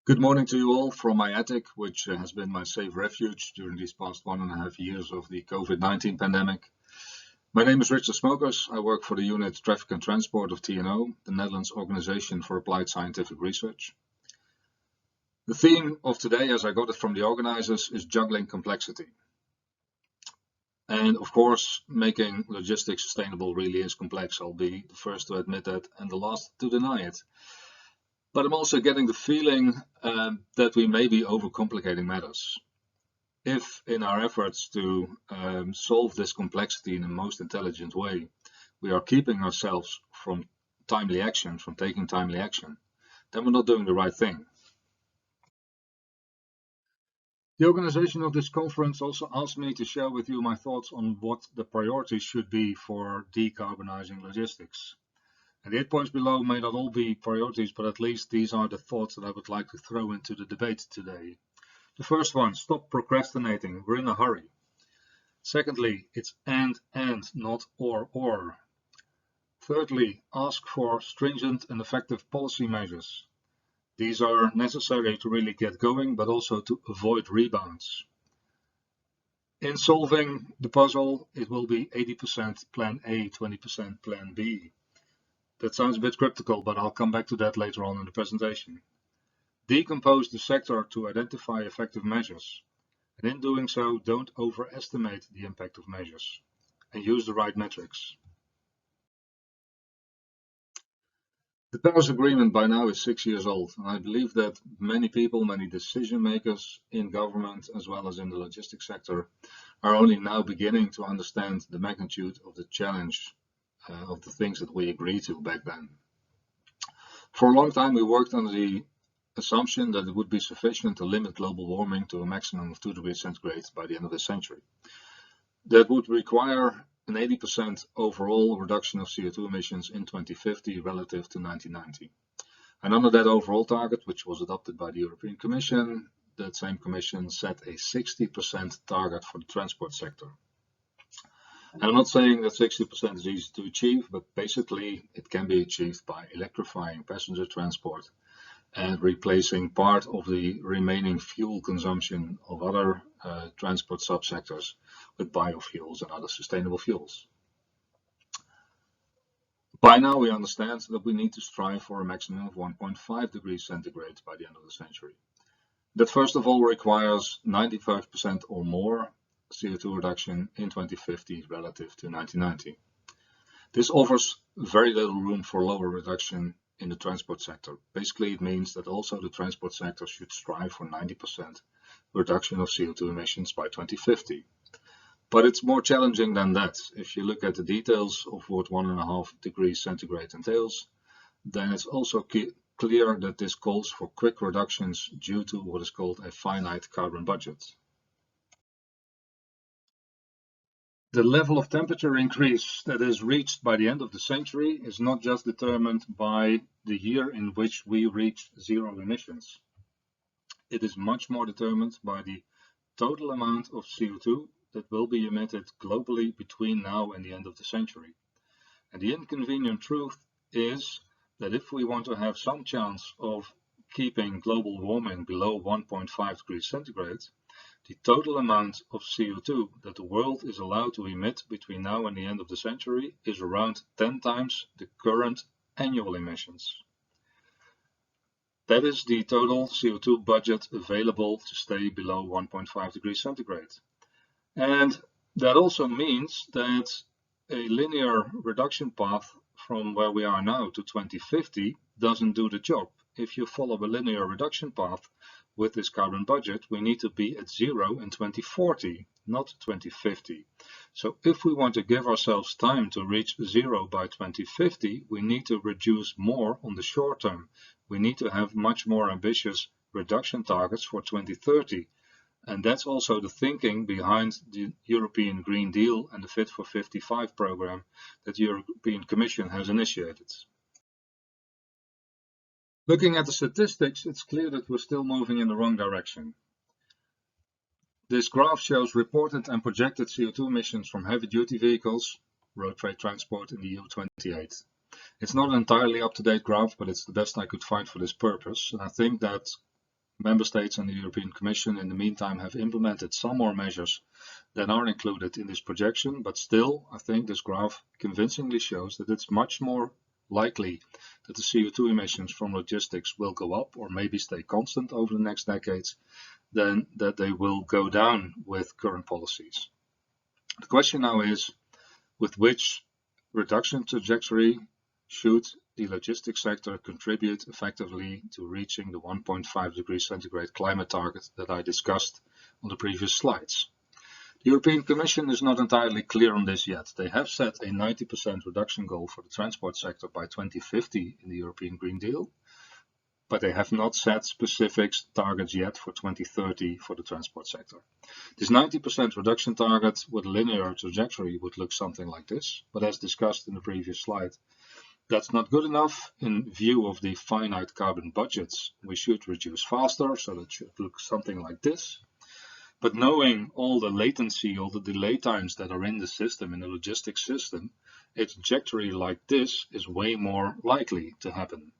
Good morning to you all from my attic, which has been my safe refuge during these past 1.5 years of the COVID-19 pandemic. My name is Richard Smokers. I work for the unit Traffic and Transport of TNO, the Netherlands Organization for Applied Scientific Research. The theme of today, as I got it from the organizers, is juggling complexity. And of course, making logistics sustainable really is complex. I'll be the first to admit that and the last to deny it. But I'm also getting the feeling that we may be overcomplicating matters. If in our efforts to solve this complexity in the most intelligent way, we are keeping ourselves from taking timely action, then we're not doing the right thing. The organization of this conference also asked me to share with you my thoughts on what the priorities should be for decarbonizing logistics. And the 8 points below may not all be priorities, but at least these are the thoughts that I would like to throw into the debate today. The first one, stop procrastinating, we're in a hurry. Secondly, it's and, not or. Thirdly, ask for stringent and effective policy measures. These are necessary to really get going, but also to avoid rebounds. In solving the puzzle, it will be 80% plan A, 20% plan B. That sounds a bit cryptical, but I'll come back to that later on in the presentation. Decompose the sector to identify effective measures. And in doing so, don't overestimate the impact of measures. And use the right metrics. The Paris Agreement by now is 6 years old. And I believe that many people, many decision makers in government as well as in the logistics sector are only now beginning to understand the magnitude of the challenge of the things that we agreed to back then. For a long time we worked under the assumption that it would be sufficient to limit global warming to a maximum of 2 degrees centigrade by the end of the century. That would require an 80% overall reduction of CO2 emissions in 2050 relative to 1990. And under that overall target, which was adopted by the European Commission, that same Commission set a 60% target for the transport sector. And I'm not saying that 60% is easy to achieve, but basically it can be achieved by electrifying passenger transport and replacing part of the remaining fuel consumption of other transport subsectors with biofuels and other sustainable fuels. By now we understand that we need to strive for a maximum of 1.5 degrees centigrade by the end of the century. That first of all requires 95% or more CO2 reduction in 2050 relative to 1990. This offers very little room for lower reduction in the transport sector. Basically, it means that also the transport sector should strive for 90% reduction of CO2 emissions by 2050. But it's more challenging than that. If you look at the details of what 1.5 degrees centigrade entails, then it's also clear that this calls for quick reductions due to what is called a finite carbon budget. The level of temperature increase that is reached by the end of the century is not just determined by the year in which we reach zero emissions. It is much more determined by the total amount of CO2 that will be emitted globally between now and the end of the century. And the inconvenient truth is that if we want to have some chance of keeping global warming below 1.5 degrees centigrade, the total amount of CO2 that the world is allowed to emit between now and the end of the century is around 10 times the current annual emissions. That is the total CO2 budget available to stay below 1.5 degrees centigrade. And that also means that a linear reduction path from where we are now to 2050 doesn't do the job. If you follow a linear reduction path with this carbon budget, we need to be at zero in 2040, not 2050. So if we want to give ourselves time to reach zero by 2050, we need to reduce more on the short term. We need to have much more ambitious reduction targets for 2030. And that's also the thinking behind the European Green Deal and the Fit for 55 program that the European Commission has initiated. Looking at the statistics, it's clear that we're still moving in the wrong direction. This graph shows reported and projected CO2 emissions from heavy-duty vehicles, road freight transport in the EU28. It's not an entirely up-to-date graph, but it's the best I could find for this purpose. And I think that Member States and the European Commission in the meantime have implemented some more measures that are included in this projection, but still I think this graph convincingly shows that it's much more likely that the CO2 emissions from logistics will go up or maybe stay constant over the next decades than that they will go down with current policies. The question now is, with which reduction trajectory should the logistics sector contribute effectively to reaching the 1.5 degrees centigrade climate target that I discussed on the previous slides? The European Commission is not entirely clear on this yet. They have set a 90% reduction goal for the transport sector by 2050 in the European Green Deal, but they have not set specific targets yet for 2030 for the transport sector. This 90% reduction target with a linear trajectory would look something like this, but as discussed in the previous slide, that's not good enough in view of the finite carbon budgets. We should reduce faster, so that should look something like this. But knowing all the latency, all the delay times that are in the system, in the logistics system, a trajectory like this is way more likely to happen.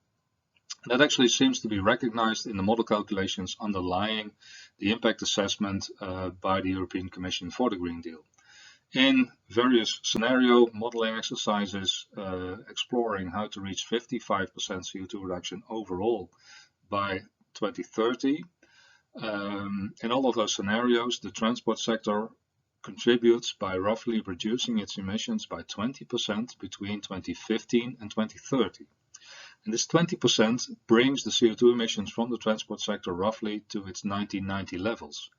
That actually seems to be recognized in the model calculations underlying the impact assessment by the European Commission for the Green Deal. In various scenario modeling exercises exploring how to reach 55% CO2 reduction overall by 2030, in all of those scenarios, the transport sector contributes by roughly reducing its emissions by 20% between 2015 and 2030. And this 20% brings the CO2 emissions from the transport sector roughly to its 1990 levels,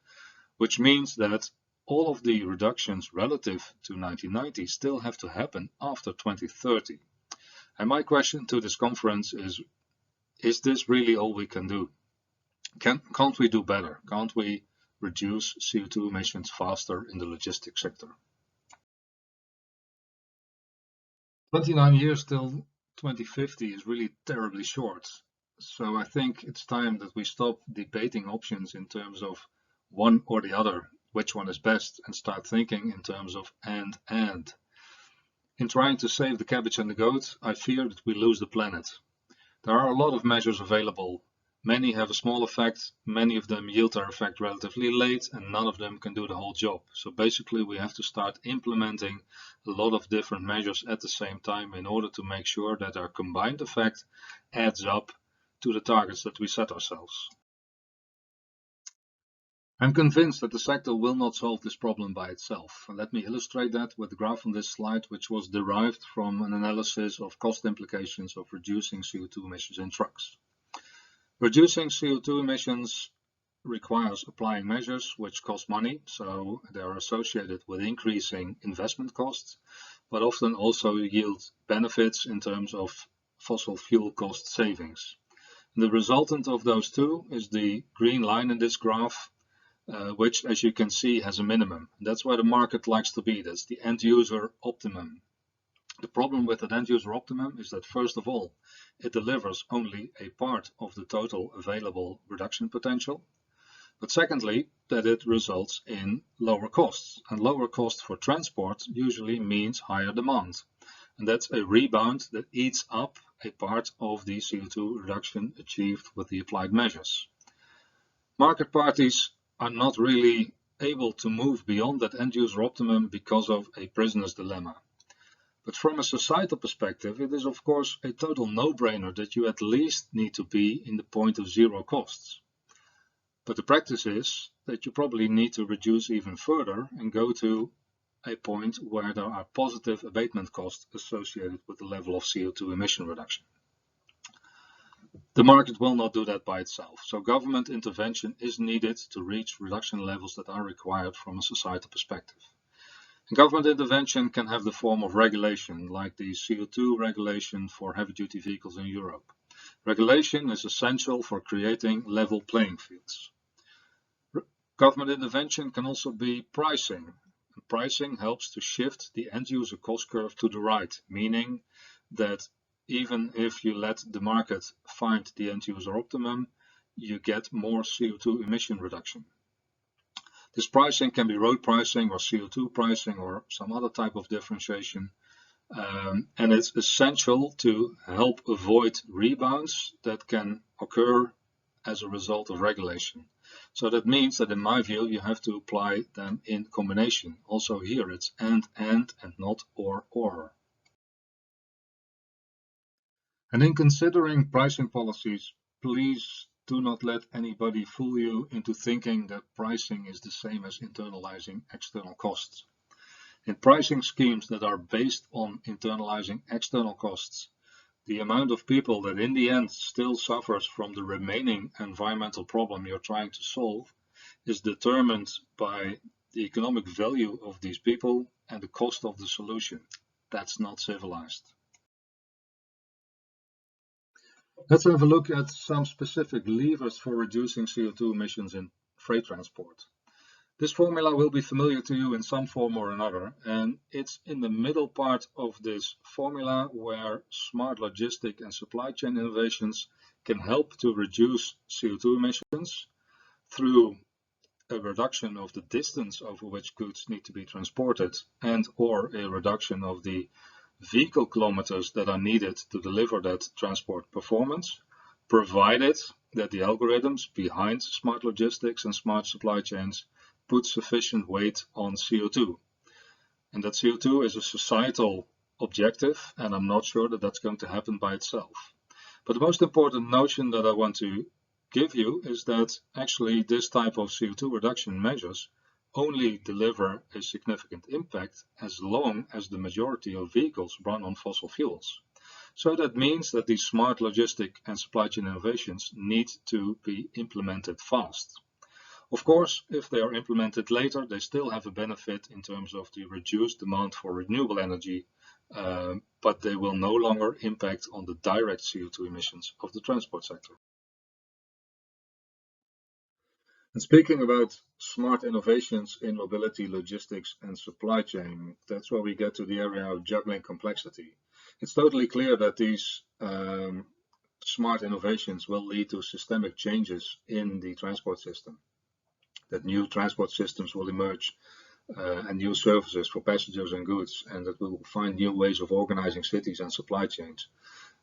which means that all of the reductions relative to 1990 still have to happen after 2030. And my question to this conference is this really all we can do? Can't we do better? Can't we reduce CO2 emissions faster in the logistics sector? 29 years till 2050 is really terribly short. So I think it's time that we stop debating options in terms of one or the other, which one is best, and start thinking in terms of and. In trying to save the cabbage and the goat, I fear that we lose the planet. There are a lot of measures available. Many have a small effect, many of them yield their effect relatively late, and none of them can do the whole job. So basically we have to start implementing a lot of different measures at the same time in order to make sure that our combined effect adds up to the targets that we set ourselves. I'm convinced that the sector will not solve this problem by itself. And let me illustrate that with the graph on this slide, which was derived from an analysis of cost implications of reducing CO2 emissions in trucks. Reducing CO2 emissions requires applying measures which cost money, so they are associated with increasing investment costs, but often also yield benefits in terms of fossil fuel cost savings. And the resultant of those two is the green line in this graph, which, as you can see, has a minimum. That's where the market likes to be. That's the end user optimum. The problem with that end user optimum is that, first of all, it delivers only a part of the total available reduction potential. But secondly, that it results in lower costs. And lower cost for transport usually means higher demand. And that's a rebound that eats up a part of the CO2 reduction achieved with the applied measures. Market parties are not really able to move beyond that end user optimum because of a prisoner's dilemma. But from a societal perspective, it is of course a total no-brainer that you at least need to be in the point of zero costs. But the practice is that you probably need to reduce even further and go to a point where there are positive abatement costs associated with the level of CO2 emission reduction. The market will not do that by itself, so government intervention is needed to reach reduction levels that are required from a societal perspective. Government intervention can have the form of regulation, like the CO2 regulation for heavy-duty vehicles in Europe. Regulation is essential for creating level playing fields. Government intervention can also be pricing. Pricing helps to shift the end-user cost curve to the right, meaning that even if you let the market find the end-user optimum, you get more CO2 emission reduction. This pricing can be road pricing or CO2 pricing or some other type of differentiation. And it's essential to help avoid rebounds that can occur as a result of regulation. So that means that in my view, you have to apply them in combination. Also here it's and not or. And in considering pricing policies, please do not let anybody fool you into thinking that pricing is the same as internalizing external costs. In pricing schemes that are based on internalizing external costs, the amount of people that in the end still suffers from the remaining environmental problem you're trying to solve is determined by the economic value of these people and the cost of the solution. That's not civilized. Let's have a look at some specific levers for reducing CO2 emissions in freight transport. This formula will be familiar to you in some form or another, and it's in the middle part of this formula where smart logistic and supply chain innovations can help to reduce CO2 emissions through a reduction of the distance over which goods need to be transported and or a reduction of the vehicle kilometers that are needed to deliver that transport performance, provided that the algorithms behind smart logistics and smart supply chains put sufficient weight on CO2. And that CO2 is a societal objective, and I'm not sure that that's going to happen by itself. But the most important notion that I want to give you is that actually this type of CO2 reduction measures only deliver a significant impact as long as the majority of vehicles run on fossil fuels. So that means that these smart logistic and supply chain innovations need to be implemented fast. Of course, if they are implemented later, they still have a benefit in terms of the reduced demand for renewable energy, but they will no longer impact on the direct CO2 emissions of the transport sector. And speaking about smart innovations in mobility, logistics, and supply chain, that's where we get to the area of juggling complexity. It's totally clear that these smart innovations will lead to systemic changes in the transport system, that new transport systems will emerge and new services for passengers and goods, and that we will find new ways of organizing cities and supply chains,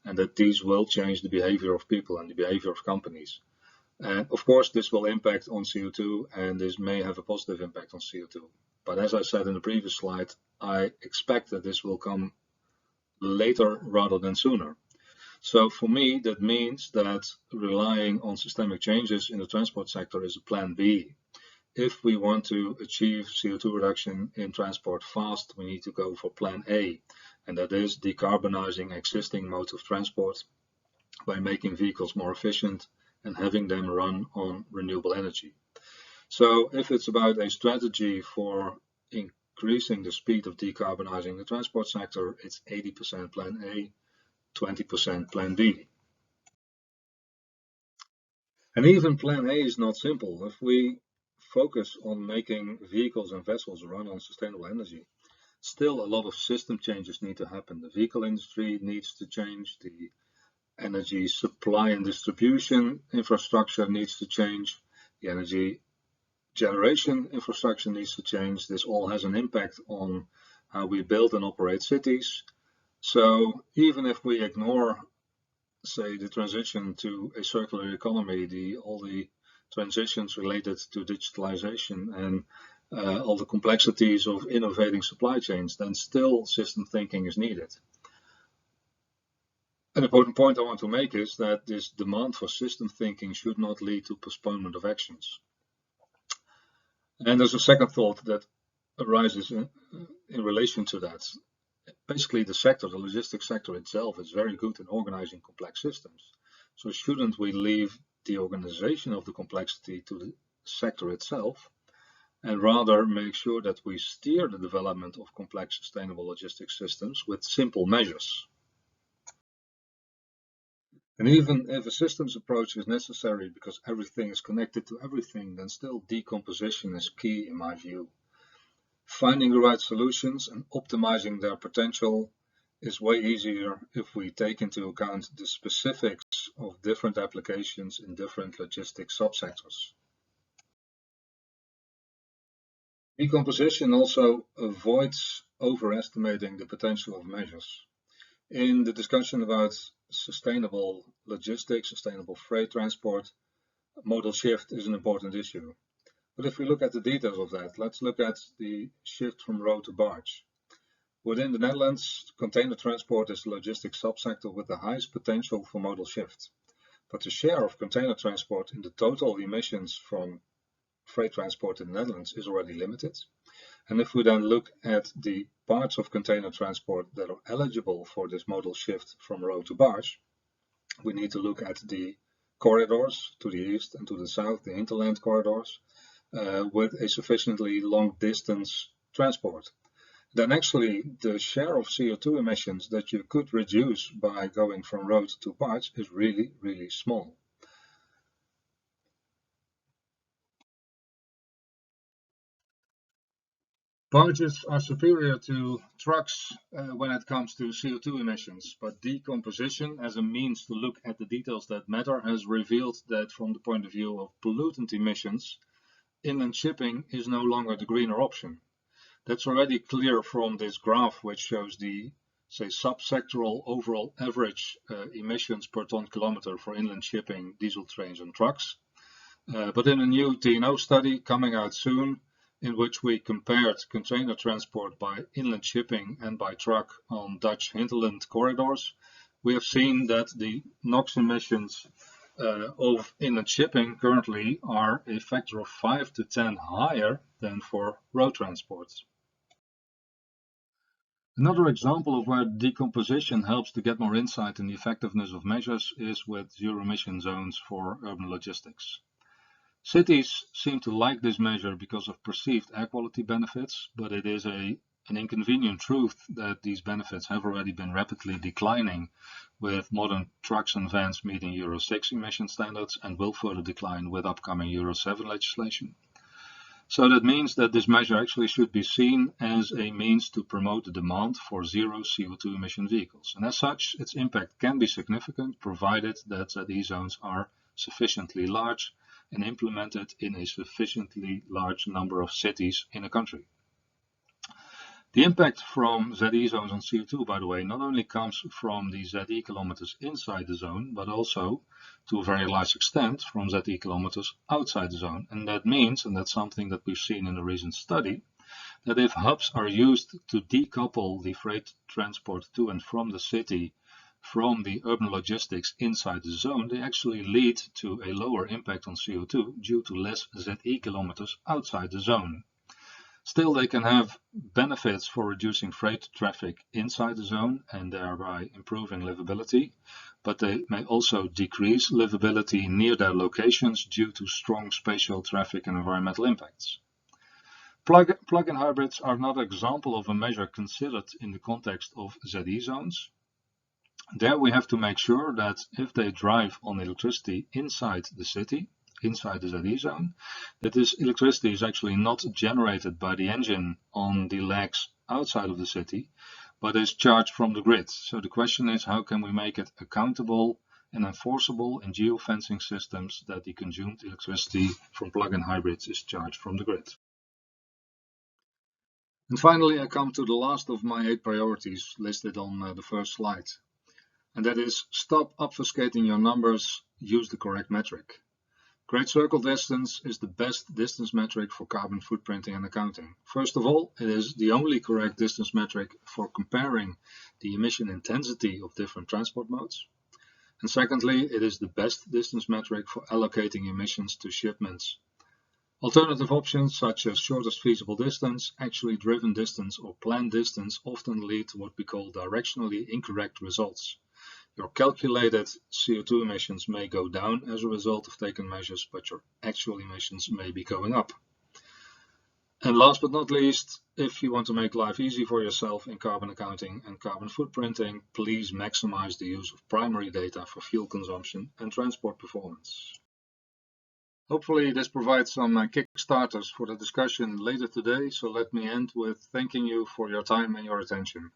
and that these will change the behavior of people and the behavior of companies. And of course, this will impact on CO2, and this may have a positive impact on CO2. But as I said in the previous slide, I expect that this will come later rather than sooner. So for me, that means that relying on systemic changes in the transport sector is a plan B. If we want to achieve CO2 reduction in transport fast, we need to go for plan A, and that is decarbonizing existing modes of transport by making vehicles more efficient and having them run on renewable energy. So if it's about a strategy for increasing the speed of decarbonizing the transport sector, it's 80% plan A, 20% plan B. And even plan A is not simple. If we focus on making vehicles and vessels run on sustainable energy, still a lot of system changes need to happen. The vehicle industry needs to change, the energy supply and distribution infrastructure needs to change, the energy generation infrastructure needs to change. This all has an impact on how we build and operate cities. So even if we ignore, say, the transition to a circular economy, all the transitions related to digitalization and all the complexities of innovating supply chains, then still system thinking is needed. An important point I want to make is that this demand for system thinking should not lead to postponement of actions. And there's a second thought that arises in relation to that. Basically, the sector, the logistics sector itself, is very good in organizing complex systems. So shouldn't we leave the organization of the complexity to the sector itself, and rather make sure that we steer the development of complex sustainable logistics systems with simple measures? And even if a systems approach is necessary because everything is connected to everything, then still decomposition is key in my view. Finding the right solutions and optimizing their potential is way easier if we take into account the specifics of different applications in different logistics subsectors. Decomposition also avoids overestimating the potential of measures. In the discussion about sustainable logistics, sustainable freight transport, modal shift is an important issue. But if we look at the details of that, let's look at the shift from road to barge. Within the Netherlands, container transport is the logistics subsector with the highest potential for modal shift. But the share of container transport in the total emissions from freight transport in the Netherlands is already limited. And if we then look at the parts of container transport that are eligible for this modal shift from road to barge, we need to look at the corridors to the east and to the south, the hinterland corridors, with a sufficiently long distance transport. Then actually the share of CO2 emissions that you could reduce by going from road to barge is really, really small. Barges are superior to trucks when it comes to CO2 emissions, but decomposition as a means to look at the details that matter has revealed that from the point of view of pollutant emissions, inland shipping is no longer the greener option. That's already clear from this graph, which shows the, say, subsectoral overall average emissions per ton kilometer for inland shipping, diesel trains and trucks. But in a new TNO study coming out soon, in which we compared container transport by inland shipping and by truck on Dutch hinterland corridors, we have seen that the NOx emissions of inland shipping currently are a factor of 5 to 10 higher than for road transport. Another example of where decomposition helps to get more insight in the effectiveness of measures is with zero emission zones for urban logistics. Cities seem to like this measure because of perceived air quality benefits, but it is an inconvenient truth that these benefits have already been rapidly declining with modern trucks and vans meeting Euro 6 emission standards and will further decline with upcoming Euro 7 legislation. So that means that this measure actually should be seen as a means to promote the demand for zero CO2 emission vehicles. And as such, its impact can be significant provided that ZE zones are sufficiently large and implemented in a sufficiently large number of cities in a country. The impact from ZE zones on CO2, by the way, not only comes from the ZE kilometers inside the zone, but also, to a very large extent, from ZE kilometers outside the zone. And that means, and that's something that we've seen in a recent study, that if hubs are used to decouple the freight transport to and from the city from the urban logistics inside the zone, they actually lead to a lower impact on CO2 due to less ZE kilometers outside the zone. Still, they can have benefits for reducing freight traffic inside the zone and thereby improving livability, but they may also decrease livability near their locations due to strong spatial traffic and environmental impacts. Plug-in hybrids are another example of a measure considered in the context of ZE zones. There we have to make sure that if they drive on electricity inside the city, inside the ZE zone, that this electricity is actually not generated by the engine on the legs outside of the city, but is charged from the grid. So the question is, how can we make it accountable and enforceable in geofencing systems that the consumed electricity from plug-in hybrids is charged from the grid? And finally, I come to the last of my 8 priorities listed on the first slide. And that is, stop obfuscating your numbers, use the correct metric. Great Circle distance is the best distance metric for carbon footprinting and accounting. First of all, it is the only correct distance metric for comparing the emission intensity of different transport modes. And secondly, it is the best distance metric for allocating emissions to shipments. Alternative options such as shortest feasible distance, actually driven distance, or planned distance often lead to what we call directionally incorrect results. Your calculated CO2 emissions may go down as a result of taken measures, but your actual emissions may be going up. And last but not least, if you want to make life easy for yourself in carbon accounting and carbon footprinting, please maximize the use of primary data for fuel consumption and transport performance. Hopefully this provides some kickstarters for the discussion later today, so let me end with thanking you for your time and your attention.